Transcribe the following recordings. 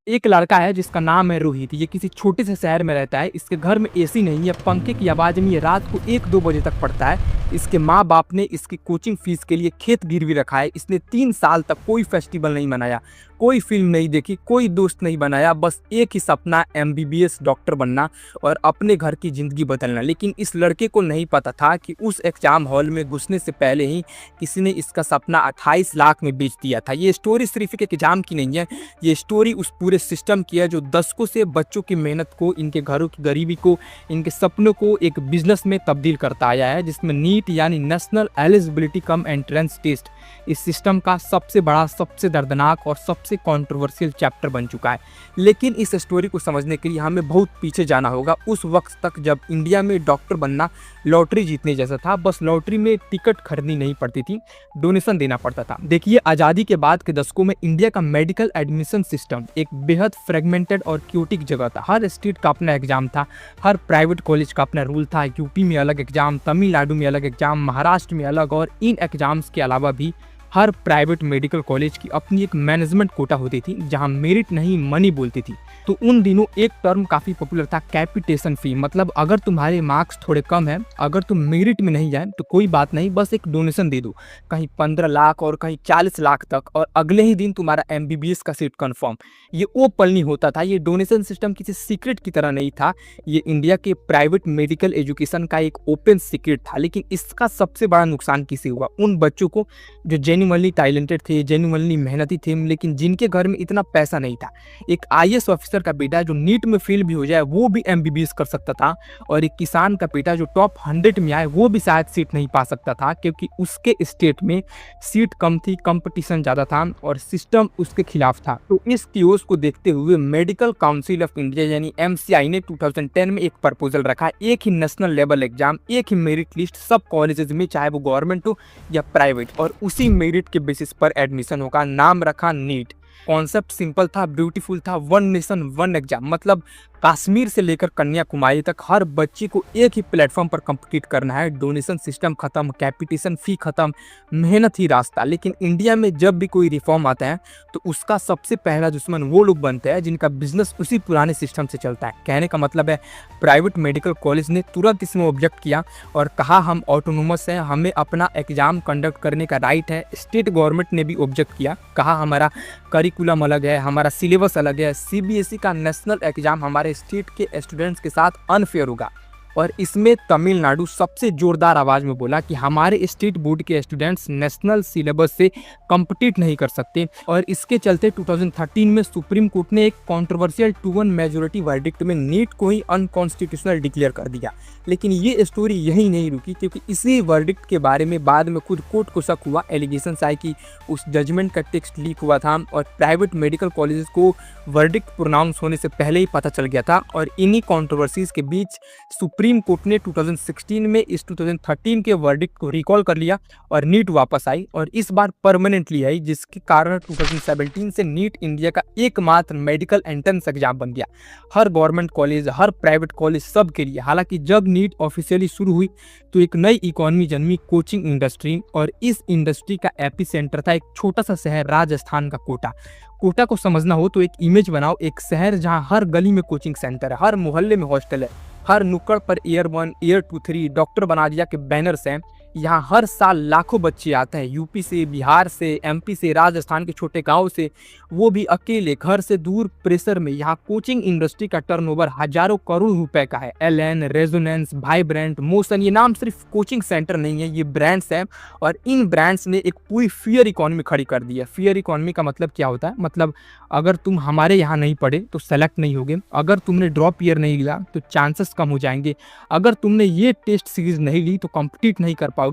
एक लड़का है जिसका नाम है रोहित। ये किसी छोटे से शहर में रहता है। इसके घर में एसी नहीं है, पंखे की आवाज़ नहीं है। रात को 1-2 बजे तक पढ़ता है। इसके माँ बाप ने इसकी कोचिंग फीस के लिए खेत गिरवी रखा है। इसने 3 साल तक कोई फेस्टिवल नहीं मनाया, कोई फिल्म नहीं देखी, कोई दोस्त नहीं बनाया। बस एक ही सपना, एमबीबीएस डॉक्टर बनना और अपने घर की ज़िंदगी बदलना। लेकिन इस लड़के को नहीं पता था कि उस एग्ज़ाम हॉल में घुसने से पहले ही किसी ने इसका सपना 28 लाख में बेच दिया था। ये स्टोरी सिर्फ एक एग्ज़ाम की नहीं है, ये स्टोरी उस पूरे सिस्टम की है जो दशकों से बच्चों की मेहनत को, इनके घरों की गरीबी को, इनके सपनों को एक बिजनेस में तब्दील करता आया है, जिसमें नीट यानी national eligibility cum entrance test इस सिस्टम का सबसे बड़ा, सबसे दर्दनाक और सबसे कंट्रोवर्शियल चैप्टर बन चुका है। लेकिन इस स्टोरी को समझने के लिए हमें बहुत पीछे जाना होगा, उस वक्त तक जब इंडिया में डॉक्टर बनना लॉटरी जीतने जैसा था। बस लॉटरी में टिकट खरीदनी नहीं पड़ती थी, डोनेशन देना पड़ता था। देखिए, आज़ादी के बाद के दशकों में इंडिया का मेडिकल एडमिशन सिस्टम एक बेहद फ्रेगमेंटेड और क्यूटिक जगह था। हर स्टेट का अपना एग्जाम था, हर प्राइवेट कॉलेज का अपना रूल था। यूपी में अलग एग्जाम, तमिलनाडु में अलग एग्जाम, महाराष्ट्र में अलग। और इन एग्जाम्स के अलावा भी हर प्राइवेट मेडिकल कॉलेज की अपनी एक मैनेजमेंट कोटा होती थी, जहां मेरिट नहीं मनी बोलती थी। तो उन दिनों एक टर्म काफ़ी पॉपुलर था, कैपिटेशन फी। मतलब अगर तुम्हारे मार्क्स थोड़े कम हैं, अगर तुम मेरिट में नहीं जाए तो कोई बात नहीं, बस एक डोनेशन दे दो, कहीं 15 लाख और कहीं 40 लाख तक, और अगले ही दिन तुम्हारा एमबीबीएस का सीट कन्फर्म। ये ओपन नहीं होता था। ये डोनेशन सिस्टम किसी सीक्रेट की तरह नहीं था, ये इंडिया के प्राइवेट मेडिकल एजुकेशन का एक ओपन सीक्रेट था। लेकिन इसका सबसे बड़ा नुकसान किसे हुआ? उन बच्चों को जो जेन्युइनली टैलेंटेड थे, जेन्युइनली मेहनती थे, लेकिन जिनके घर में इतना पैसा नहीं था। एक आईएएस ऑफिसर का बेटा जो नीट में फेल भी हो जाए वो भी एमबीबीएस कर सकता था, और एक किसान का बेटा जो टॉप 100 में आए वो भी शायद सीट नहीं पा सकता था, क्योंकि उसके स्टेट में सीट कम थी, कंपटीशन ज़्यादा था और सिस्टम उसके खिलाफ था। तो इस क्योस को देखते हुए मेडिकल काउंसिल ऑफ इंडिया यानी एमसीआई ने 2010 में एक प्रपोजल रखा, एक ही नेशनल लेवल एग्जाम, एक ही मेरिट लिस्ट सब कॉलेजेस में, चाहे वो गवर्नमेंट हो या प्राइवेट, और उसी मेरिट के बेसिस पर एडमिशन होगा। नाम रखा नीट। कॉन्सेप्ट सिंपल था, ब्यूटीफुल था, वन नेशन वन एग्जाम। मतलब कश्मीर से लेकर कन्याकुमारी तक हर बच्चे को एक ही प्लेटफॉर्म पर कम्पीट करना है। डोनेशन सिस्टम खत्म, कैपिटेशन फी खत्म, मेहनत ही रास्ता। लेकिन इंडिया में जब भी कोई रिफॉर्म आता है तो उसका सबसे पहला दुश्मन वो लोग बनते हैं जिनका बिजनेस उसी पुराने सिस्टम से चलता है। कहने का मतलब है, प्राइवेट मेडिकल कॉलेज ने तुरंत इसमें ऑब्जेक्ट किया और कहा हम ऑटोनोमस हैं, हमें अपना एग्जाम कंडक्ट करने का राइट है। स्टेट गवर्नमेंट ने भी ऑब्जेक्ट किया, कहा हमारा करिकुलम अलग है, हमारा सिलेबस अलग है, सीबीएसई का नेशनल एग्जाम हमारे स्टेट के स्टूडेंट्स के साथ अनफेयर होगा। और इसमें तमिलनाडु सबसे जोरदार आवाज़ में बोला कि हमारे स्टेट बोर्ड के स्टूडेंट्स नेशनल सिलेबस से कम्पीट नहीं कर सकते। और इसके चलते 2013 में सुप्रीम कोर्ट ने एक कंट्रोवर्शियल 2-1 मेजोरिटी वर्डिक्ट में नीट को ही अनकॉन्स्टिट्यूशनल डिक्लेयर कर दिया। लेकिन ये स्टोरी यहीं नहीं रुकी, क्योंकि इसी वर्डिक्ट के बारे में बाद में खुद कोर्ट को शक हुआ, एलिगेशंस आए कि उस जजमेंट का टेक्स्ट लीक हुआ था और प्राइवेट मेडिकल कॉलेजेस को वर्डिक्ट प्रोनाउंस होने से पहले ही पता चल गया था। और इन्हीं कॉन्ट्रोवर्सीज के बीच सुप्रीम कोर्ट ने 2016 में इस 2013 के वर्डिक्ट को रिकॉल कर लिया और नीट वापस आई, और इस बार परमानेंटली आई, जिसके कारण 2017 से नीट इंडिया का एकमात्र मेडिकल एंट्रेंस एग्जाम बन गया, हर गवर्नमेंट कॉलेज, हर प्राइवेट कॉलेज, सब के लिए। हालांकि जब नीट ऑफिशियली शुरू हुई तो एक नई इकोनॉमी जन्मी, कोचिंग इंडस्ट्री, और इस इंडस्ट्री का एपिसेंटर था एक छोटा सा शहर, राजस्थान का कोटा। कोटा को समझना हो तो एक इमेज बनाओ, एक शहर जहां हर गली में कोचिंग सेंटर है, हर मोहल्ले में हॉस्टल है, हर नुक्कड़ पर ईयर 1, ईयर 2, 3 डॉक्टर बना दिया के बैनर्स हैं। यहाँ हर साल लाखों बच्चे आते हैं, यूपी से, बिहार से, एमपी से, राजस्थान के छोटे गांव से, वो भी अकेले, घर से दूर, प्रेशर में। यहाँ कोचिंग इंडस्ट्री का टर्नओवर हजारों करोड़ रुपए का है। एलएन, रेजोनेंस, वाइब्रेंट, मोशन, ये नाम सिर्फ कोचिंग सेंटर नहीं है, ये ब्रांड्स हैं, और इन ब्रांड्स ने एक पूरी फियर इकोनॉमी खड़ी कर दी है। फियर इकोनॉमी का मतलब क्या होता है? मतलब अगर तुम हमारे यहाँ नहीं पढ़े तो सेलेक्ट नहीं होगे, अगर तुमने ड्रॉप ईयर नहीं लिया तो चांसेस कम हो जाएंगे, अगर तुमने ये टेस्ट सीरीज नहीं ली तो कॉम्पिटिट नहीं कर पाओगे।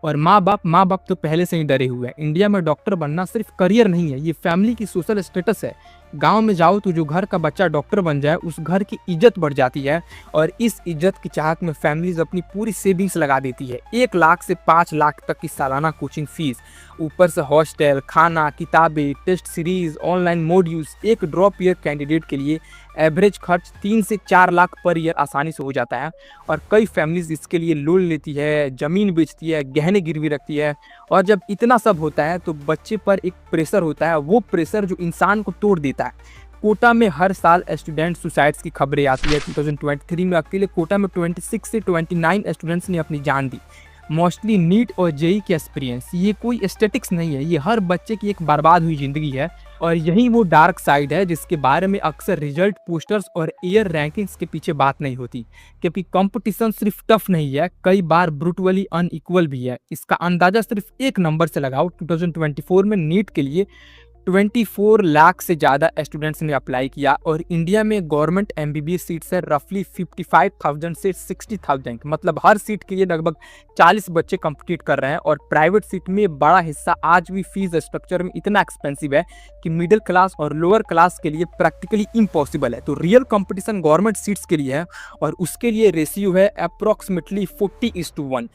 और माँ बाप तो पहले से ही डरे हुए हैं। इंडिया में डॉक्टर बनना सिर्फ करियर नहीं है, ये फैमिली की सोशल स्टेटस है। गांव में जाओ तो जो घर का बच्चा डॉक्टर बन जाए उस घर की इज्जत बढ़ जाती है, और इस इज्जत की चाहत में फैमिलीज अपनी पूरी सेविंग्स लगा देती है। 1 लाख से 5 लाख तक की सालाना कोचिंग फीस, ऊपर से हॉस्टल, खाना, किताबें, टेस्ट सीरीज, ऑनलाइन मॉड्यूल्स। एक ड्रॉप ईयर कैंडिडेट के लिए एवरेज खर्च 3 से 4 लाख पर ईयर आसानी से हो जाता है, और कई फैमिलीज इसके लिए लोन लेती है, ज़मीन बेचती है, गहने गिरवी रखती है। और जब इतना सब होता है तो बच्चे पर एक प्रेशर होता है, वो प्रेशर जो इंसान को तोड़ देता है। कोटा में हर साल स्टूडेंट सुसाइड्स की खबरें आती है। 2023 में अकेले कोटा में 26 से 29 स्टूडेंट्स ने अपनी जान दी। मोस्टली नीट और जेई के एक्सपीरियंस, ये कोई स्टेटिक्स नहीं है, ये हर बच्चे की एक बर्बाद हुई ज़िंदगी है। और यही वो डार्क साइड है जिसके बारे में अक्सर रिजल्ट पोस्टर्स और एयर रैंकिंग्स के पीछे बात नहीं होती, क्योंकि कंपटीशन सिर्फ टफ नहीं है, कई बार ब्रूटली अनइक्वल भी है। इसका अंदाज़ा सिर्फ एक नंबर से लगाओ। 2024 में नीट के लिए 24 लाख से ज़्यादा स्टूडेंट्स ने अप्लाई किया और इंडिया में गवर्नमेंट एमबीबीएस सीट्स है रफली 55,000 से 60,000, मतलब हर सीट के लिए लगभग 40 बच्चे कंपीट कर रहे हैं। और प्राइवेट सीट में बड़ा हिस्सा आज भी फीस स्ट्रक्चर में इतना एक्सपेंसिव है कि मिडिल क्लास और लोअर क्लास के लिए प्रैक्टिकली इम्पॉसिबल है। तो रियल कंपटीशन गवर्नमेंट सीट्स के लिए है और उसके लिए रेशियो है अप्रॉक्सीमेटली 40:1,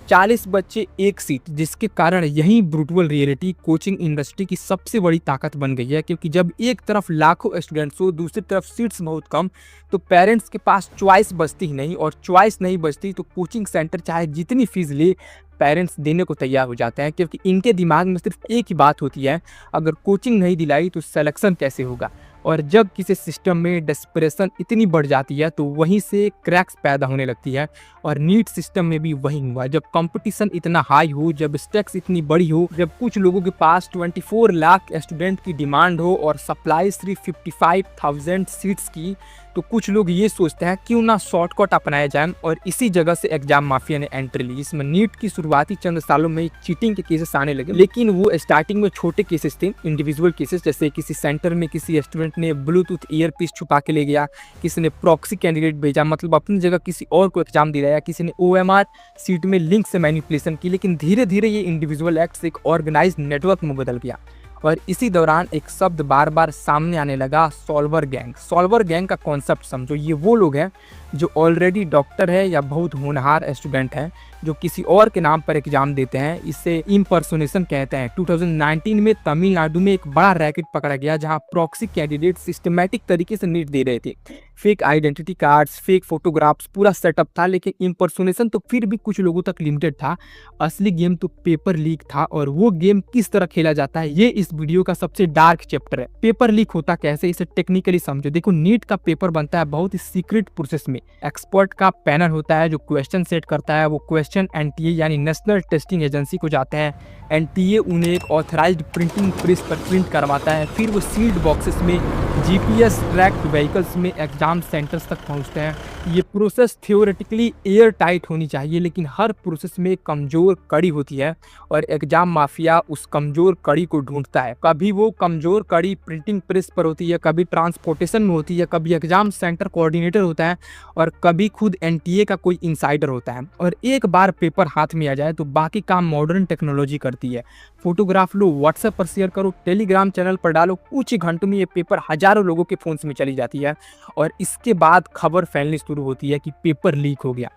40 बच्चे एक सीट, जिसके कारण यही ब्रूटल रियलिटी कोचिंग इंडस्ट्री की सबसे बड़ी ताकत बन गई है। क्योंकि जब एक तरफ लाखों स्टूडेंट्स हो, दूसरी तरफ सीट्स बहुत कम, तो पेरेंट्स के पास चॉइस बचती ही नहीं, और चॉइस नहीं बचती तो कोचिंग सेंटर चाहे जितनी फीस ले, पेरेंट्स देने को तैयार हो जाते हैं। क्योंकि इनके दिमाग में सिर्फ एक ही बात होती है, अगर कोचिंग नहीं दिलाई तो सिलेक्शन कैसे होगा। और जब किसी सिस्टम में डेस्परेशन इतनी बढ़ जाती है तो वहीं से क्रैक्स पैदा होने लगती है। और नीट सिस्टम में भी वही हुआ, जब कंपटीशन इतना हाई हो, जब स्टेक्स इतनी बड़ी हो, जब कुछ लोगों के पास 24 लाख स्टूडेंट की डिमांड हो और सप्लाई सिर्फ 55,000 सीट्स की, तो कुछ लोग ये सोचते हैं क्यों ना शॉर्टकट अपनाया जाए, और इसी जगह से एग्जाम माफिया ने एंट्री ली। इसमें नीट की शुरुआती चंद सालों में चीटिंग के केसेस आने लगे, लेकिन वो स्टार्टिंग में छोटे केसेस थे, इंडिविजुअल केसेस, जैसे किसी सेंटर में किसी स्टूडेंट ने ब्लूटूथ ईयरपीस छुपा के ले गया, किसी ने प्रॉक्सी कैंडिडेट भेजा, मतलब अपनी जगह किसी और को एग्जाम दिलाया, किसी ने OMR सीट में लिंक से मैनिपुलेशन की। लेकिन धीरे धीरे ये इंडिविजुअल एक्ट्स एक ऑर्गेनाइज नेटवर्क में बदल गया। और इसी दौरान एक शब्द बार बार सामने आने लगा, सॉल्वर गैंग। सॉल्वर गैंग का कॉन्सेप्ट समझो, ये वो लोग हैं जो ऑलरेडी डॉक्टर है या बहुत होनहार स्टूडेंट हैं जो किसी और के नाम पर एग्जाम देते हैं, इसे इम्पर्सोनेशन कहते हैं। 2019 में तमिलनाडु में एक बड़ा रैकेट पकड़ा गया जहां प्रॉक्सी कैंडिडेट सिस्टमैटिक तरीके से नीट दे रहे थे। Fake identity cards, fake photographs, पूरा सेटअप था। लेकिन इम्पर्सोनेशन तो फिर भी कुछ लोगों तक लिमिटेड था, असली गेम तो पेपर लीक था। और वो गेम किस तरह खेला जाता है, ये इस वीडियो का सबसे डार्क चैप्टर है। पेपर लीक होता कैसे, इसे टेक्निकली समझो। देखो, नीट का पेपर बनता है बहुत ही सीक्रेट प्रोसेस में। एक्सपर्ट का पैनल होता है जो क्वेश्चन सेट करता है, वो क्वेश्चन NTA यानी नेशनल टेस्टिंग एजेंसी को जाते हैं। NTA उन्हें एक ऑथराइज्ड प्रिंटिंग प्रेस पर प्रिंट करवाता है, फिर वो सील्ड बॉक्सेस में GPS ट्रैक्ड व्हीकल्स में एग्जाम सेंटर्स तक पहुंचते हैं। ये प्रोसेस थियोरेटिकली एयर टाइट होनी चाहिए, लेकिन हर प्रोसेस में कमज़ोर कड़ी होती है और एग्जाम माफिया उस कमज़ोर कड़ी को ढूंढता है। कभी वो कमज़ोर कड़ी प्रिंटिंग प्रेस पर होती है, कभी ट्रांसपोर्टेशन में होती है, कभी एग्जाम सेंटर कोऑर्डिनेटर होता है, और कभी खुद NTA का कोई इंसाइडर होता है। और एक बार पेपर हाथ में आ जाए तो बाकी काम मॉडर्न टेक्नोलॉजी करती है। फोटोग्राफ लो, व्हाट्सएप पर शेयर करो, टेलीग्राम चैनल पर डालो, कुछ ही घंटों में ये पेपर हजारों लोगों के फोन्स में चली जाती है। और इसके बाद खबर फैलनी शुरू होती है कि पेपर लीक हो गया।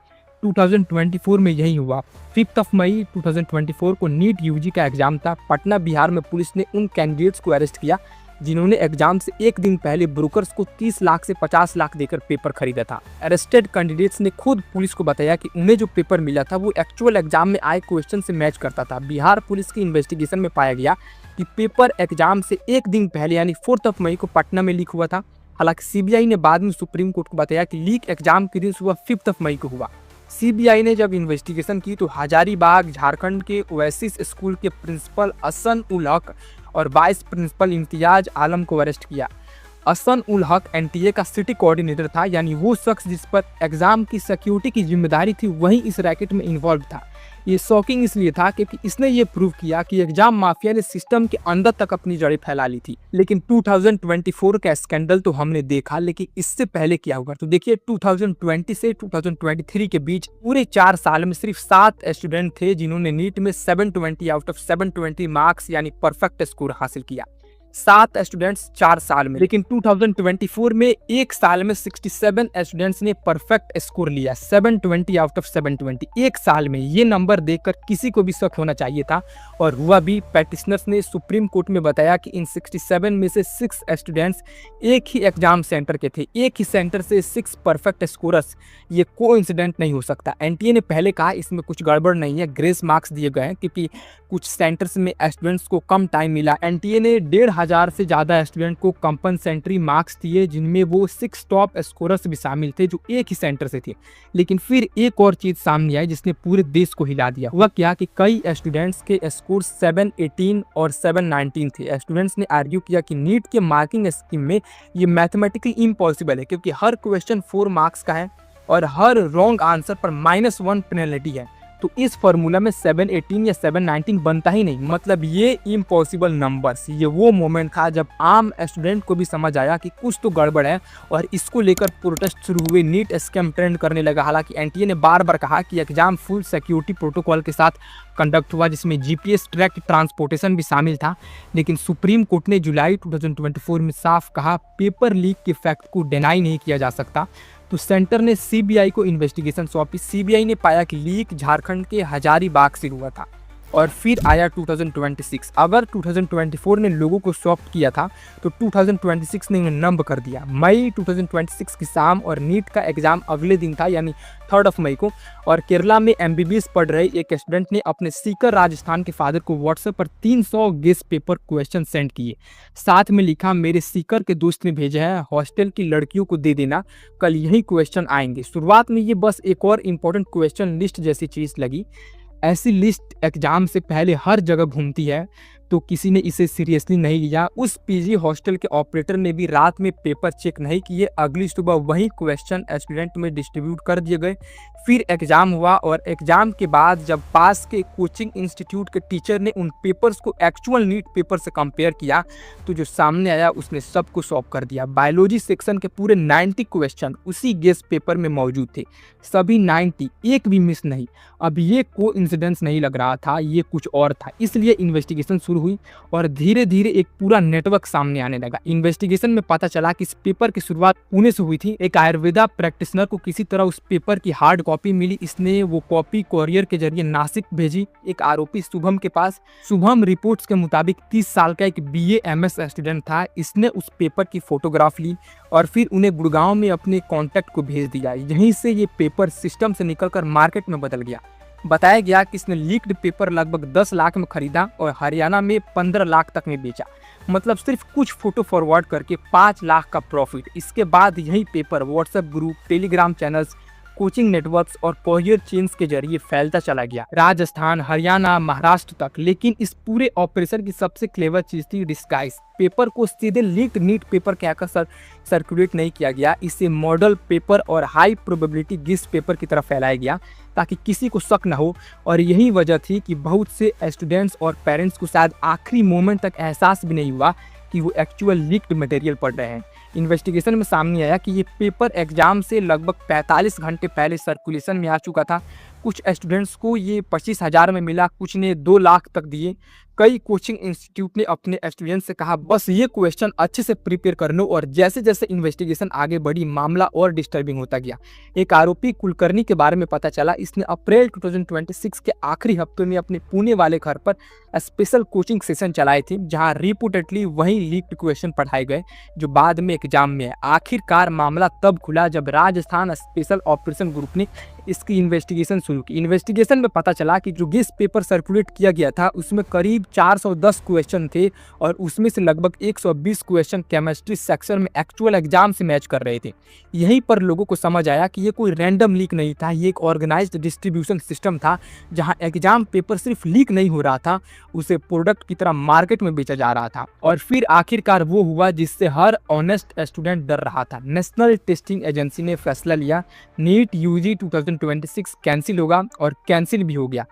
2024 में यही हुआ। 5 मई 2024 को नीट UG का एग्जाम था। पटना बिहार में पुलिस ने उन कैंडिडेट्स को अरेस्ट किया जिन्होंने एग्जाम से एक दिन पहले ब्रोकर्स को 30 लाख से 50 लाख देकर पेपर खरीदा था। अरेस्टेड कैंडिडेट्स ने खुद पुलिस को बताया कि उन्हें जो पेपर मिला था वो एक्चुअल एग्जाम में आए क्वेश्चन से मैच करता था। बिहार पुलिस की इन्वेस्टिगेशन में पाया गया कि पेपर एग्जाम से एक दिन पहले यानी 4 मई को पटना में लीक हुआ था। हालांकि CBI ने बाद में सुप्रीम कोर्ट को बताया कि लीक एग्जाम के दिन सुबह 5 मई को हुआ। CBI ने जब इन्वेस्टिगेशन की तो हजारीबाग झारखंड के ओएसिस स्कूल के प्रिंसिपल हसन उल हक और वाइस प्रिंसिपल इम्तियाज आलम को अरेस्ट किया। हसन उल हक NTA का सिटी कोऑर्डिनेटर था, यानी वो शख्स जिस पर एग्जाम की सिक्योरिटी की जिम्मेदारी थी वही इस रैकेट में इन्वॉल्व था। ये शॉकिंग इसलिए था क्योंकि इसने ये प्रूव किया कि एग्जाम माफिया ने सिस्टम के अंदर तक अपनी जड़ें फैला ली थी। लेकिन 2024 का स्कैंडल तो हमने देखा, लेकिन इससे पहले क्या हुआ तो देखिए। 2020 से 2023 के बीच पूरे 4 साल में सिर्फ 7 स्टूडेंट थे जिन्होंने नीट में 720 आउट ऑफ 720 मार्क्स यानी परफेक्ट स्कोर हासिल किया। 7 स्टूडेंट्स 4 साल में। लेकिन 2024 में एक साल में 67 स्टूडेंट्स ने परफेक्ट स्कोर लिया, 720 आउट ऑफ 720 एक साल में। ये नंबर देखकर किसी को भी शक होना चाहिए था, और हुआ भी। पेटिशनर्स ने सुप्रीम कोर्ट में बताया कि इन 67 में से 6 स्टूडेंट्स एक ही एग्जाम सेंटर के थे, एक ही सेंटर से 6 परफेक्ट स्कोरर्स। ये कोइंसिडेंट नहीं हो सकता। NTA ने पहले कहा इसमें कुछ गड़बड़ नहीं है, ग्रेस मार्क्स दिए गए हैं क्योंकि कुछ सेंटर्स में स्टूडेंट्स को कम टाइम मिला। NTA ने 1.5 1000 से ज़्यादा स्टूडेंट को कंपनसेंट्री मार्क्स दिए, जिनमें वो 6 टॉप स्कोरर्स भी शामिल थे जो एक ही सेंटर से थे। लेकिन फिर एक और चीज़ सामने आई जिसने पूरे देश को हिला दिया। हुआ क्या कि कई स्टूडेंट्स के स्कोर 718 और 719 थे। स्टूडेंट्स ने आर्ग्यू किया कि नीट के मार्किंग स्कीम में ये मैथमेटिकली इम्पॉसिबल है, क्योंकि हर क्वेश्चन 4 मार्क्स का है और हर रॉन्ग आंसर पर -1 पेनल्टी है। तो इस फॉर्मूला में 718 या 719 बनता ही नहीं। मतलब ये इम्पॉसिबल नंबर्स। ये वो मोमेंट था जब आम स्टूडेंट को भी समझ आया कि कुछ तो गड़बड़ है और इसको लेकर प्रोटेस्ट शुरू हुए। नीट स्कैम ट्रेंड करने लगा। हालांकि एनटीए ने बार बार कहा कि एग्जाम फुल सिक्योरिटी प्रोटोकॉल के साथ कंडक्ट हुआ, जिसमें जीपीएस ट्रैक ट्रांसपोर्टेशन भी शामिल था। लेकिन सुप्रीम कोर्ट ने जुलाई 2024 में साफ कहा पेपर लीक के फैक्ट को डिनाई नहीं किया जा सकता। तो सेंटर ने सीबीआई को इन्वेस्टिगेशन सौंपी। सीबीआई ने पाया कि लीक झारखंड के हजारीबाग से हुआ था। और फिर आया 2026। अगर 2024 ने लोगों को सॉफ्ट किया था तो 2026 ने इन्हें नंब कर दिया। मई 2026 की शाम और नीट का एग्जाम अगले दिन था, यानी 3 मई को। और केरला में एमबीबीएस पढ़ रहे एक स्टूडेंट ने अपने सीकर राजस्थान के फादर को व्हाट्सएप पर 300 गेस पेपर क्वेश्चन सेंड किए। साथ में लिखा, मेरे सीकर के दोस्त ने भेजा है, हॉस्टल की लड़कियों को दे देना, कल यही क्वेश्चन आएंगे। शुरुआत में ये बस एक और इम्पोर्टेंट क्वेश्चन लिस्ट जैसी चीज़ लगी। ऐसी लिस्ट एग्जाम से पहले हर जगह घूमती है, तो किसी ने इसे सीरियसली नहीं लिया। उस पीजी हॉस्टल के ऑपरेटर ने भी रात में पेपर चेक नहीं किए। अगली सुबह वही क्वेश्चन स्टूडेंट में डिस्ट्रीब्यूट कर दिए गए। फिर एग्ज़ाम हुआ और एग्ज़ाम के बाद जब पास के कोचिंग इंस्टीट्यूट के टीचर ने उन पेपर्स को एक्चुअल नीट पेपर से कंपेयर किया तो जो सामने आया उसने सबको सॉल्व कर दिया। बायोलॉजी सेक्शन के पूरे 90 क्वेश्चन उसी गेस पेपर में मौजूद थे, सभी 90, एक भी मिस नहीं। अब ये कोइंसिडेंस नहीं लग रहा था, ये कुछ और था। इसलिए इन्वेस्टिगेशन शुरू हुई और धीरे धीरे एक पूरा नेटवर्क सामने आने लगा। इन्वेस्टिगेशन में पता चला कि इस पेपर की शुरुआत पुणे से हुई थी। एक आयुर्वेदा प्रैक्टिशनर को किसी तरह उस पेपर की हार्ड कॉपी मिली। इसने वो कॉपी कोरियर के जरिए नासिक भेजी एक आरोपी शुभम के पास। शुभम रिपोर्ट्स के मुताबिक 30 साल का एक बीए एमएस स्टूडेंट था। इसने उस पेपर की फोटोग्राफ ली और फिर उन्हें गुड़गांव में अपने कॉन्टैक्ट को भेज दिया। यहीं से ये पेपर सिस्टम से निकलकर मार्केट में बदल गया। बताया गया कि इसने लीक्ड पेपर लगभग 10 लाख में खरीदा और हरियाणा में 15 लाख तक में बेचा। मतलब सिर्फ कुछ फोटो फॉरवर्ड करके 5 लाख का प्रॉफिट। इसके बाद यही paper WhatsApp group, Telegram channels, coaching networks और कोरियर चेन्स के जरिए फैलता चला गया, राजस्थान, हरियाणा, महाराष्ट्र तक। लेकिन इस पूरे ऑपरेशन की सबसे क्लेवर चीज थी डिस्गाइज। पेपर को सीधे लीक्ड नीट पेपर कहकर सर्कुलेट नहीं किया गया, इसे मॉडल पेपर और हाई प्रोबेबिलिटी गेस पेपर की तरफ फैलाया गया ताकि किसी को शक न हो। और यही वजह थी कि बहुत से स्टूडेंट्स और पेरेंट्स को शायद आखिरी मोमेंट तक एहसास भी नहीं हुआ कि वो एक्चुअल लीक्ड मटेरियल पढ़ रहे हैं। इन्वेस्टिगेशन में सामने आया कि ये पेपर एग्जाम से लगभग 45 घंटे पहले सर्कुलेशन में आ चुका था। कुछ स्टूडेंट्स को ये 25,000 में मिला, कुछ ने 2 लाख तक दिए। कई कोचिंग इंस्टीट्यूट ने अपने स्टूडेंट्स से कहा बस ये क्वेश्चन अच्छे से प्रिपेयर कर लो। और जैसे जैसे इन्वेस्टिगेशन आगे बढ़ी मामला और डिस्टर्बिंग होता गया। एक आरोपी कुलकर्णी के बारे में पता चला। इसने अप्रैल 2026 के आखिरी हफ्ते में अपने पुणे वाले घर पर स्पेशल कोचिंग सेशन चलाए थे, जहां रिपोर्टेडली वही लीक्ड क्वेश्चन पढ़ाए गए जो बाद में एग्जाम में है। आखिरकार मामला तब खुला जब राजस्थान स्पेशल ऑपरेशन ग्रुप ने इसकी इन्वेस्टिगेशन शुरू की। इन्वेस्टिगेशन में पता चला कि जो गेस पेपर सर्कुलेट किया गया था उसमें करीब 410 क्वेश्चन थे और उसमें से लगभग 120 क्वेश्चन केमिस्ट्री सेक्शन में एक्चुअल एग्जाम से मैच कर रहे थे। यहीं पर लोगों को समझ आया कि ये कोई रैंडम लीक नहीं था, ये एक ऑर्गेनाइज्ड डिस्ट्रीब्यूशन सिस्टम था, जहां एग्जाम पेपर सिर्फ लीक नहीं हो रहा था, उसे प्रोडक्ट की तरह मार्केट में बेचा जा रहा था। और फिर आखिरकार वो हुआ जिससे हर ऑनेस्ट स्टूडेंट डर रहा था। नेशनल टेस्टिंग एजेंसी ने फैसला लिया, नीट यूजी 2026 कैंसिल होगा और कैंसिल भी हो गया।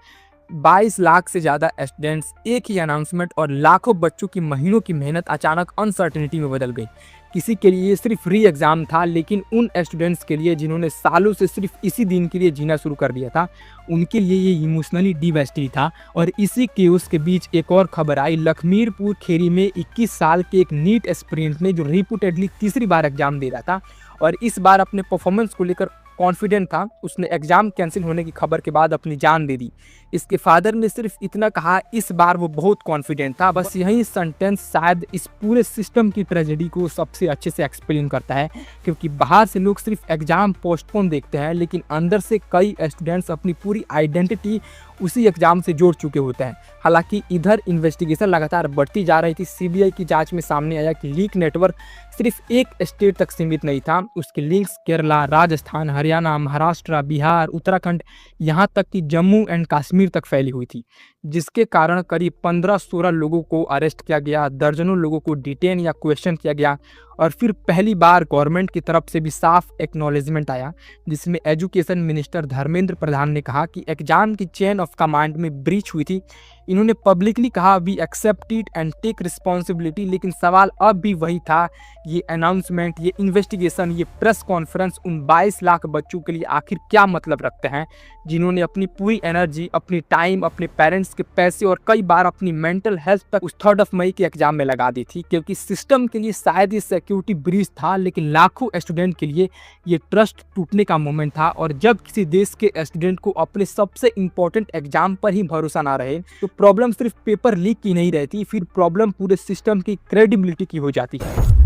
22 लाख से ज़्यादा स्टूडेंट्स, एक ही अनाउंसमेंट और लाखों बच्चों की महीनों की मेहनत अचानक अनसर्टेनिटी में बदल गई। किसी के लिए सिर्फ री एग्ज़ाम था, लेकिन उन स्टूडेंट्स के लिए जिन्होंने सालों से सिर्फ इसी दिन के लिए जीना शुरू कर दिया था, उनके लिए ये इमोशनली डिवास्टेटिंग था। और इसी केओस के बीच एक और खबर आई। लखमीरपुर खेरी में 21 साल के एक नीट एस्पिरेंट ने, जो रिपोर्टेडली तीसरी बार एग्जाम दे रहा था और इस बार अपने परफॉर्मेंस को लेकर कॉन्फिडेंट था, उसने एग्जाम कैंसिल होने की खबर के बाद अपनी जान दे दी। इसके फादर ने सिर्फ इतना कहा, इस बार वो बहुत कॉन्फिडेंट था। बस यही सेंटेंस शायद इस पूरे सिस्टम की ट्रेजेडी को सबसे अच्छे से एक्सप्लेन करता है, क्योंकि बाहर से लोग सिर्फ एग्जाम पोस्टपोन देखते हैं, लेकिन अंदर से कई स्टूडेंट्स अपनी पूरी आइडेंटिटी उसी एग्जाम से जोड़ चुके होते हैं। हालांकि इधर इन्वेस्टिगेशन लगातार बढ़ती जा रही थी। सीबीआई की जांच में सामने आया कि लीक नेटवर्क सिर्फ एक स्टेट तक सीमित नहीं था, उसके लिंक्स केरला, राजस्थान, हरियाणा, महाराष्ट्र, बिहार, उत्तराखंड, यहाँ तक कि जम्मू एंड कश्मीर तक फैली हुई थी, जिसके कारण करीब 15-16 लोगों को अरेस्ट किया गया, दर्जनों लोगों को डिटेन या क्वेश्चन किया गया। और फिर पहली बार गवर्नमेंट की तरफ से भी साफ एक्नॉलेजमेंट आया, जिसमें एजुकेशन मिनिस्टर धर्मेंद्र प्रधान ने कहा कि एग्जाम की चेन ऑफ कमांड में ब्रीच हुई थी। इन्होंने पब्लिकली कहा we accept it and take responsibility. लेकिन सवाल अब भी वही था, ये अनाउंसमेंट, ये इन्वेस्टिगेशन, ये प्रेस कॉन्फ्रेंस उन 22 लाख बच्चों के लिए आखिर क्या मतलब रखते हैं, जिन्होंने अपनी पूरी एनर्जी, अपनी टाइम, अपने पेरेंट्स के पैसे और कई बार अपनी मेंटल हेल्थ तक उस 3 मई के एग्जाम में लगा दी थी। क्योंकि सिस्टम के लिए शायद ये सिक्योरिटी ब्रीच था, लेकिन लाखों स्टूडेंट के लिए ये ट्रस्ट टूटने का मोमेंट था। और जब किसी देश के स्टूडेंट को अपने सबसे इंपॉर्टेंट एग्जाम पर ही भरोसा ना रहे, तो प्रॉब्लम सिर्फ पेपर लीक की नहीं रहती, फिर प्रॉब्लम पूरे सिस्टम की क्रेडिबिलिटी की हो जाती है।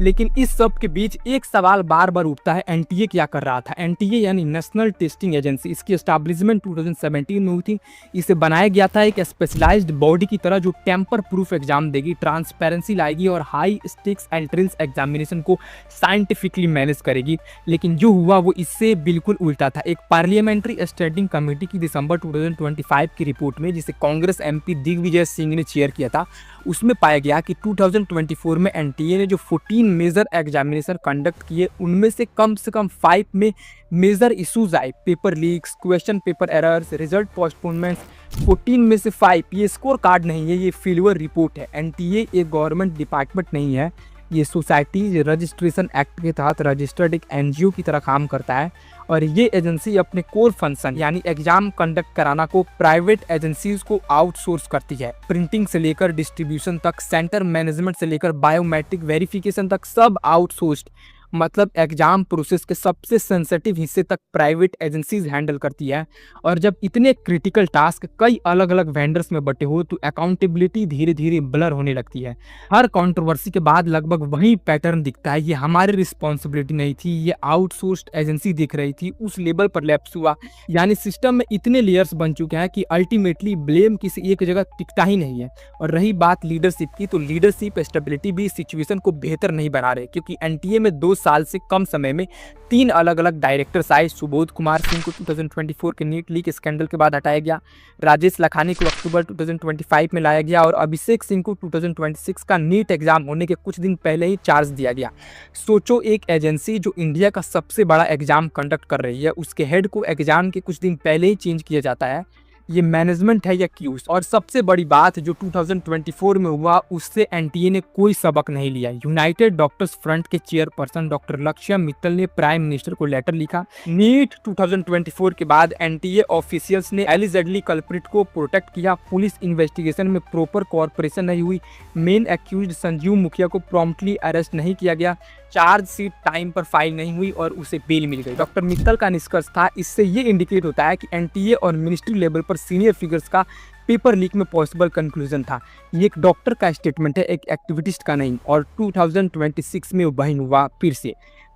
लेकिन इस सब के बीच एक सवाल बार बार उठता है, एनटीए क्या कर रहा था। एनटीए यानी नेशनल टेस्टिंग एजेंसी, इसकी एस्टैब्लिशमेंट 2017 में हुई थी। इसे बनाया गया था एक स्पेशलाइज्ड बॉडी की तरह, जो टेम्पर प्रूफ एग्जाम देगी, ट्रांसपेरेंसी लाएगी और हाई स्टिक्स एंट्रेंस एग्जामिनेशन को साइंटिफिकली मैनेज करेगी। लेकिन जो हुआ वो इससे बिल्कुल उल्टा था। एक पार्लियामेंट्री स्टैंडिंग कमेटी की दिसंबर 2025 की रिपोर्ट में, जिसे कांग्रेस एमपी दिग्विजय सिंह ने चेयर किया था, उसमें पाया गया कि 2024 में एनटीए ने जो 14 मेजर एग्जामिनेशन कंडक्ट किए, उनमें से कम 5 में मेजर इश्यूज आए, paper leaks, question paper errors, result postponements. 14 में से 5, ये स्कोर कार्ड नहीं है, ये फेलियर रिपोर्ट है। एनटीए एक गवर्नमेंट डिपार्टमेंट नहीं है, ये सोसाइटी रजिस्ट्रेशन एक्ट के तहत रजिस्टर्ड एक एनजीओ की तरह काम करता है। और ये एजेंसी अपने कोर फंक्शन यानी एग्जाम कंडक्ट कराना को प्राइवेट एजेंसीज को आउटसोर्स करती है। प्रिंटिंग से लेकर डिस्ट्रीब्यूशन तक, सेंटर मैनेजमेंट से लेकर बायोमेट्रिक वेरिफिकेशन तक सब आउटसोर्स्ड। मतलब एग्जाम प्रोसेस के सबसे सेंसिटिव हिस्से तक प्राइवेट एजेंसीज हैंडल करती है। और जब इतने क्रिटिकल टास्क कई अलग अलग वेंडर्स में बटे हो, तो अकाउंटेबिलिटी धीरे धीरे ब्लर होने लगती है। हर कंट्रोवर्सी के बाद लगभग वही पैटर्न दिखता है, ये हमारी रिस्पॉन्सिबिलिटी नहीं थी, ये आउटसोर्स्ड एजेंसी दिख रही थी, उस लेवल पर लैप्स हुआ। यानी सिस्टम में इतने लेयर्स बन चुके हैं कि अल्टीमेटली ब्लेम किसी एक जगह टिकता ही नहीं है। और रही बात लीडरशिप की, तो लीडरशिप स्टेबिलिटी भी सिचुएशन को बेहतर नहीं बना रहे, क्योंकि एनटीए में 2 साल से कम समय में 3 अलग अलग डायरेक्टर्स आए। सुबोध कुमार सिंह को 2024 के नीट लीक स्कैंडल के बाद हटाया गया, राजेश लखानी को अक्टूबर 2025 में लाया गया, और अभिषेक सिंह को 2026 का नीट एग्जाम होने के कुछ दिन पहले ही चार्ज दिया गया। सोचो, एक एजेंसी जो इंडिया का सबसे बड़ा एग्जाम कंडक्ट कर रही है, उसके हेड को एग्जाम के कुछ दिन पहले ही चेंज किया जाता है। ये मैनेजमेंट है या क्यूज? और सबसे बड़ी बात, जो 2024 में हुआ, उससे एनटीए ने कोई सबक नहीं लिया। यूनाइटेड डॉक्टर्स फ्रंट के चेयरपर्सन डॉक्टर लक्ष्य मित्तल ने प्राइम मिनिस्टर को लेटर लिखा। नीट 2024 के बाद एनटीए ऑफिशियल्स ने एलिजेडली कल्प्रिट को प्रोटेक्ट किया। पुलिस इन्वेस्टिगेशन में प्रॉपर कोऑपरेशन नहीं हुई। मेन एक्यूज्ड संजीव मुखिया को प्रॉम्प्टली अरेस्ट नहीं किया गया। चार्जशीट टाइम पर फाइल नहीं हुई और उसे बेल मिल गई। डॉक्टर मित्तल का निष्कर्ष था, इससे ये इंडिकेट होता है कि एनटीए और मिनिस्ट्री लेवल पर सीनियर फिगर्स का पेपर लीक में पॉसिबल कंक्लूजन था। ये एक डॉक्टर का स्टेटमेंट है, एक एक्टिविस्ट का नहीं। और 2026 में वही हुआ फिर से।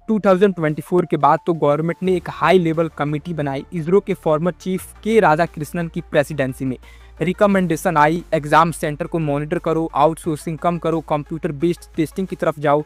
2024 के बाद तो गवर्नमेंट ने एक हाई लेवल कमेटी बनाई, इसरो के फॉर्मर चीफ के राधाकृष्णन की प्रेसिडेंसी में। रिकमेंडेशन आई, एग्जाम सेंटर को मॉनिटर करो, आउटसोर्सिंग कम करो, कंप्यूटर बेस्ड टेस्टिंग की तरफ जाओ।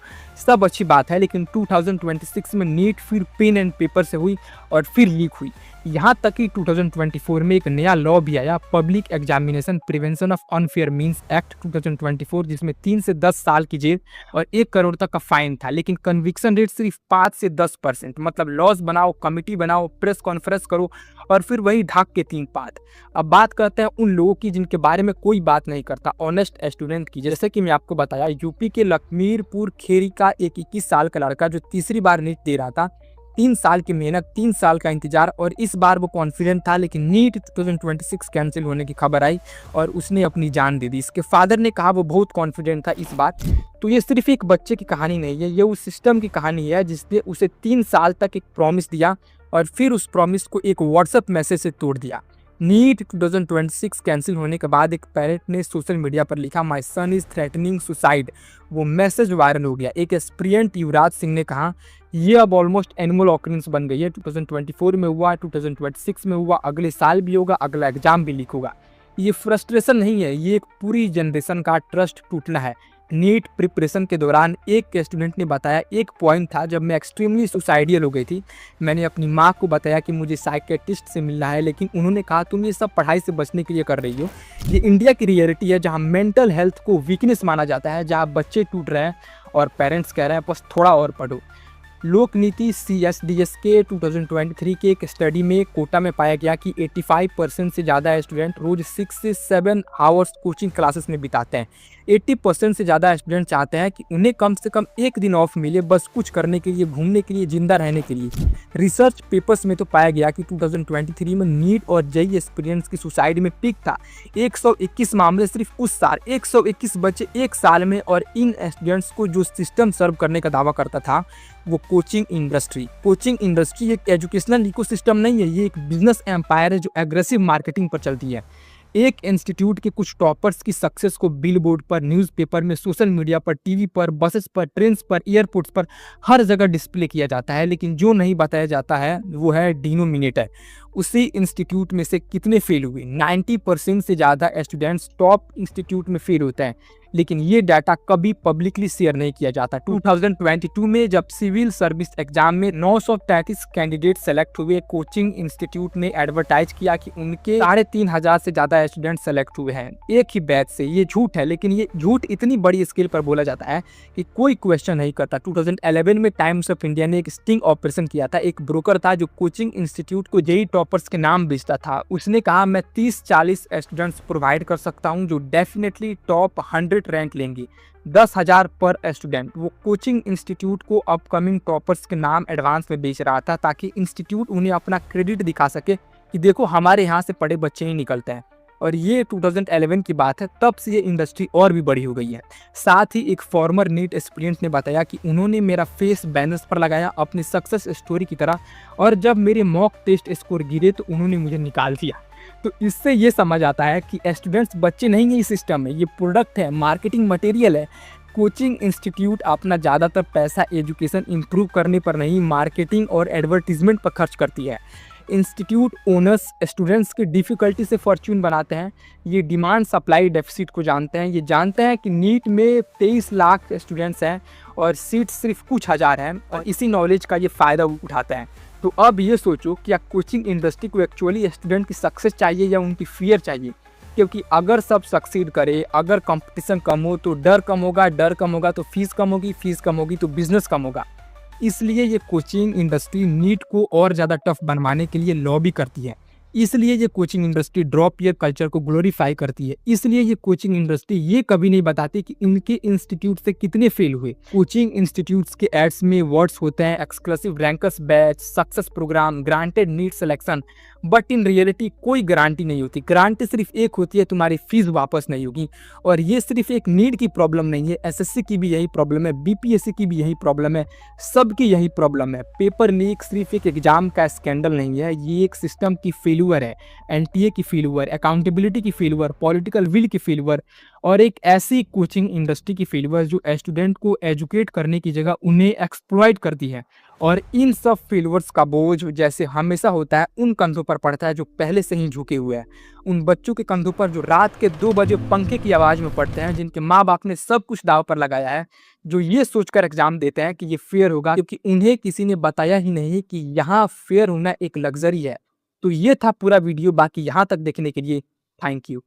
सब अच्छी बात है, लेकिन 2026 में नीट फिर पेन एंड पेपर से हुई और फिर लीक हुई। यहाँ तक कि 2024 में एक नया लॉ भी आया, public examination prevention of unfair means act 2024, जिसमें 3 से 10 साल की जेल और 1 करोड़ तक का फाइन था। लेकिन कन्विक्शन रेट सिर्फ 5 से 10%। मतलब लॉज बनाओ, कमिटी बनाओ, प्रेस कॉन्फ्रेंस करो और फिर वही ढाक के 3 पात। अब बात करते हैं उन लोगों की जिनके बारे में कोई बात नहीं करता, ऑनेस्ट स्टूडेंट की। जैसे कि मैं आपको बताया, यूपी के लखमीरपुर खेरी का एक 21 साल का लड़का जो तीसरी बार नीट दे रहा था, 3 साल की मेहनत, 3 साल का इंतजार, और इस बार वो कॉन्फिडेंट था। लेकिन नीट 2026 कैंसिल होने की खबर आई और उसने अपनी जान दे दी। इसके फादर ने कहा वो बहुत कॉन्फिडेंट था इस बार। तो ये सिर्फ एक बच्चे की कहानी नहीं है, ये उस सिस्टम की कहानी है जिसने उसे 3 साल तक एक प्रॉमिस दिया और फिर उस प्रॉमिस को एक व्हाट्सएप मैसेज से तोड़ दिया। नीट 2026 कैंसिल होने के बाद एक पेरेंट ने सोशल मीडिया पर लिखा, my son is threatening suicide. वो मैसेज वायरल हो गया। एक एस्पिरेंट युवराज सिंह ने कहा, ये अब ऑलमोस्ट एनुअल ऑकरेंस बन गई है। 2024 में हुआ, 2026 में हुआ, अगले साल भी होगा, अगला एग्जाम भी लीक होगा। ये फ्रस्ट्रेशन नहीं है, ये एक पूरी जनरेशन का ट्रस्ट टूटना है। नीट प्रिपरेशन के दौरान एक स्टूडेंट ने बताया, एक पॉइंट था जब मैं एक्सट्रीमली सुसाइडियल हो गई थी। मैंने अपनी माँ को बताया कि मुझे साइकेट्रिस्ट से मिलना है, लेकिन उन्होंने कहा तुम ये सब पढ़ाई से बचने के लिए कर रही हो। ये इंडिया की रियलिटी है, जहाँ मेंटल हेल्थ को वीकनेस माना जाता है, जहाँ बच्चे टूट रहे हैं और पेरेंट्स कह रहे हैं बस थोड़ा और पढ़ो। लोक नीति CSDS के 2023 के एक स्टडी में कोटा में पाया गया कि 85% से ज़्यादा स्टूडेंट रोज 6 से 7 आवर्स कोचिंग क्लासेस में बिताते हैं। 80% से ज़्यादा स्टूडेंट चाहते हैं कि उन्हें कम से कम एक दिन ऑफ मिले, बस कुछ करने के लिए, घूमने के लिए, जिंदा रहने के लिए। रिसर्च पेपर्स में तो पाया गया कि 2023 में नीट और जेईई एस्पिरेंट्स की सुसाइड में पीक था। 121 मामले सिर्फ उस साल, 121 बच्चे एक साल में। और इन स्टूडेंट्स को जो सिस्टम सर्व करने का दावा करता था वो कोचिंग इंडस्ट्री एक एजुकेशनल इकोसिस्टम नहीं है, ये एक बिजनेस एम्पायर है जो एग्रेसिव मार्केटिंग पर चलती है। एक इंस्टीट्यूट के कुछ टॉपर्स की सक्सेस को बिलबोर्ड पर, न्यूज़पेपर में, सोशल मीडिया पर, टीवी पर, बसेस पर, ट्रेन्स पर, एयरपोर्ट्स पर, हर जगह डिस्प्ले किया जाता है, लेकिन जो नहीं बताया जाता है वो है डिनोमिनेटर। उसी इंस्टीट्यूट में से कितने फेल हुए। 90% से ज़्यादा स्टूडेंट्स टॉप इंस्टीट्यूट में फेल होते हैं, लेकिन ये डाटा कभी पब्लिकली शेयर नहीं किया जाता। 2022 में जब सिविल सर्विस एग्जाम में 933 कैंडिडेट सेलेक्ट हुए, कोचिंग इंस्टीट्यूट ने एडवर्टाइज किया कि उनके 3500 से ज़्यादा स्टूडेंट सेलेक्ट हुए हैं एक ही बैच से। ये झूठ है, लेकिन ये झूठ इतनी बड़ी स्केल पर बोला जाता है कि कोई क्वेश्चन नहीं करता। 2011 में टाइम्स ऑफ इंडिया ने एक स्टिंग ऑपरेशन किया था। एक ब्रोकर था जो कोचिंग इंस्टीट्यूट को जेईई टॉपर्स के नाम बेचता था। उसने कहा, मैं 30-40 स्टूडेंट्स प्रोवाइड कर सकता हूँ जो डेफिनेटली टॉप 100 रैंक लेंगे, 10,000 पर स्टूडेंट। वो कोचिंग इंस्टीट्यूट को अपकमिंग टॉपर्स के नाम एडवांस में बेच रहा था, ताकि इंस्टीट्यूट उन्हें अपना क्रेडिट दिखा सके कि देखो हमारे यहाँ से पढ़े बच्चे ही निकलते हैं। और ये 2011 की बात है, तब से ये इंडस्ट्री और भी बड़ी हो गई है। साथ ही एक फॉर्मर नीट एस्पिरेंट ने बताया कि उन्होंने मेरा फेस बैनर्स पर लगाया अपनी सक्सेस स्टोरी की तरह, और जब मेरे मॉक टेस्ट स्कोर गिरे तो उन्होंने मुझे निकाल दिया। तो इससे ये समझ आता है कि स्टूडेंट्स बच्चे नहीं है इस सिस्टम में, ये प्रोडक्ट है, मार्केटिंग मटेरियल है। कोचिंग इंस्टीट्यूट अपना ज़्यादातर पैसा एजुकेशन इंप्रूव करने पर नहीं, मार्केटिंग और एडवर्टीजमेंट पर खर्च करती है। इंस्टीट्यूट ओनर्स स्टूडेंट्स की डिफ़िकल्टी से फॉर्च्यून बनाते हैं। ये डिमांड सप्लाई डेफिसिट को जानते हैं। ये जानते हैं कि नीट में 23 लाख स्टूडेंट्स हैं और सीट सिर्फ कुछ हज़ार हैं, और इसी नॉलेज का ये फ़ायदा उठाते हैं। तो अब ये सोचो, क्या कोचिंग इंडस्ट्री को एक्चुअली स्टूडेंट की सक्सेस चाहिए या उनकी फियर चाहिए? क्योंकि अगर सब सक्सीड करे, अगर कंपटीशन कम हो तो डर कम होगा, डर कम होगा तो फीस कम होगी, फीस कम होगी तो बिजनेस कम होगा। इसलिए ये कोचिंग इंडस्ट्री नीट को और ज़्यादा टफ बनवाने के लिए लॉबी करती है। इसलिए ये coaching industry drop year culture को ग्लोरीफाई करती है। इसलिए ये कोचिंग इंडस्ट्री ये कभी नहीं बताती कि इनके इंस्टीट्यूट से कितने फेल हुए। कोचिंग इंस्टीट्यूट्स के एड्स में वर्ड्स होते हैं, exclusive rankers batch, success programme, granted NEET selection, but in reality कोई गारंटी नहीं होती। गारंटी सिर्फ एक होती है, तुम्हारी फीस वापस नहीं होगी। और ये सिर्फ एक नीट की प्रॉब्लम नहीं है, SSC की भी यही प्रॉब्लम है, BPSC की भी यही प्रॉब्लम है, सबकी यही प्रॉब्लम है। पेपर लीक सिर्फ एक एग्जाम का स्कैंडल नहीं है, ये एक सिस्टम की फेल्यूर है, NTA की फेल्यूर, अकाउंटेबिलिटी की फेल्यूर, पॉलिटिकल विल की फेल्यूर, और एक ऐसी कोचिंग इंडस्ट्री की फेल्यूर जो स्टूडेंट को एजुकेट करने की जगह उन्हें एक्सप्लॉइट करती है। और इन सब फेल्यूर्स का बोझ जैसे हमेशा होता है उन कंधों पर पड़ता है जो पहले से ही झुके हुए हैं, उन बच्चों के कंधों पर जो रात के 2 बजे पंखे की आवाज़ में पढ़ते हैं, जिनके माँ बाप ने सब कुछ दाव पर लगाया है, जो ये सोचकर एग्जाम देते हैं कि ये फेयर होगा, क्योंकि उन्हें किसी ने बताया ही नहीं कि यहाँ फेयर होना एक लग्जरी है। तो ये था पूरा वीडियो, बाकी यहाँ तक देखने के लिए थैंक यू।